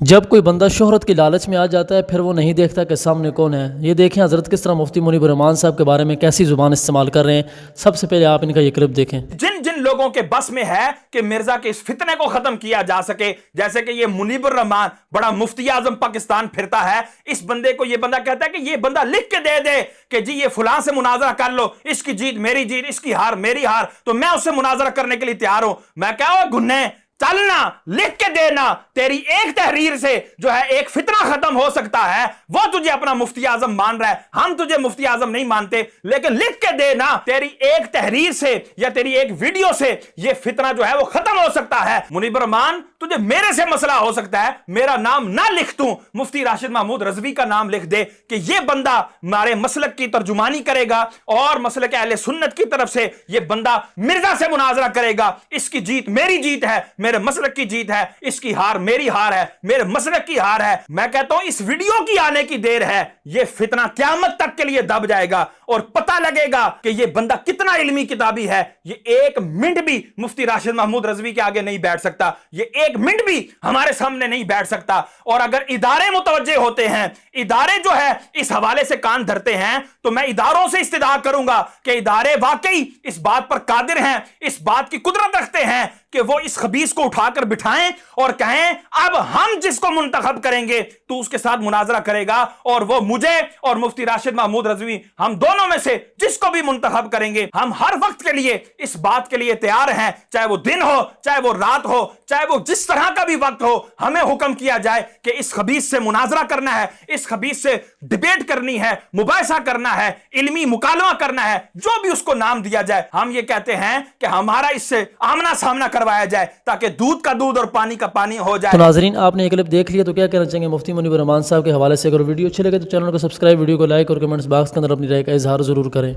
جب کوئی بندہ شہرت کی لالچ میں آ جاتا ہے پھر وہ نہیں دیکھتا کہ سامنے کون ہے۔ یہ دیکھیں حضرت کس طرح مفتی منیب الرحمان صاحب کے بارے میں کیسی زبان استعمال کر رہے ہیں۔ سب سے پہلے آپ ان کا یہ کلپ دیکھیں۔ جن لوگوں کے بس میں ہے کہ مرزا کے اس فتنے کو ختم کیا جا سکے، جیسے کہ یہ منیب الرحمان بڑا مفتی اعظم پاکستان پھرتا ہے، اس بندے کو یہ بندہ کہتا ہے کہ یہ بندہ لکھ کے دے دے کہ جی یہ فلاں سے مناظرہ کر لو، اس کی جیت میری جیت، اس کی ہار میری ہار، تو میں اس سے مناظرہ کرنے کے لیے تیار ہوں۔ میں کہا گنے چلنا لکھ کے دینا، تیری ایک تحریر سے جو ہے ایک فتنہ ختم ہو سکتا ہے، وہ تجھے اپنا مفتی اعظم مان رہا ہے، ہم تجھے مفتی اعظم نہیں مانتے، لیکن لکھ کے دینا تیری ایک تحریر سے یا تیری ایک ویڈیو سے یہ فتنہ جو ہے وہ ختم ہو سکتا ہے۔ منیب الرحمان تجھے میرے سے مسئلہ ہو سکتا ہے، میرا نام نہ لکھ توں، مفتی راشد محمود رضوی کا نام لکھ دے کہ یہ بندہ ہمارے مسلک کی ترجمانی کرے گا اور مسلک اہل سنت کی طرف سے یہ بندہ مرزا سے مناظرہ کرے گا، اس کی جیت میری جیت ہے، میرے مسلک کی جیت ہے، اس کی ہار میری ہار ہے، میرے مسلک کی ہار ہے۔ میں کہتا ہوں اس ویڈیو کی آنے کی دیر ہے، یہ فتنہ قیامت تک کے لیے دب جائے گا اور پتہ لگے گا کہ یہ بندہ کتنا علمی کتابی ہے۔ یہ ایک منٹ بھی مفتی راشد محمود رضوی کے آگے نہیں بیٹھ سکتا، یہ ایک منٹ بھی ہمارے سامنے نہیں بیٹھ سکتا۔ اور اگر ادارے متوجہ ہوتے ہیں، ادارے جو ہے اس حوالے سے کان دھرتے ہیں، تو میں اداروں سے استدعا کروں گا کہ ادارے واقعی اس بات پر قادر ہیں، اس بات کی قدرت رکھتے ہیں کہ وہ اس خبیث کو اٹھا کر بٹھائیں اور کہیں اب ہم جس کو منتخب کریں گے تو اس کے ساتھ مناظرہ کرے گا، اور وہ مجھے اور مفتی راشد محمود رضوی ہم دونوں میں سے جس کو بھی منتخب کریں گے، ہم ہر وقت کے لیے اس بات کے لیے تیار ہیں، چاہے وہ دن ہو، چاہے وہ رات ہو، چاہے وہ جس طرح کا بھی وقت ہو، ہمیں حکم کیا جائے کہ اس خبیث سے مناظرہ کرنا ہے، اس خبیث سے ڈیبیٹ کرنی ہے، مباحثہ کرنا ہے، علمی مکالمہ کرنا ہے، جو بھی اس کو نام دیا جائے۔ ہم یہ کہتے ہیں کہ ہمارا اس سے آمنا سامنا کروایا جائے تاکہ دودھ کا دودھ اور پانی کا پانی ہو جائے۔ تو ناظرین آپ نے یہ کلپ دیکھ لیا، تو کیا کہنا چاہیں گے مفتی منیب الرحمان صاحب کے حوالے سے؟ اگر ویڈیو اچھی لگے تو چینل کو سبسکرائب، ویڈیو کو لائک اور کمنٹس باکس کے اندر اپنی رائے کا اظہار ضرور کریں۔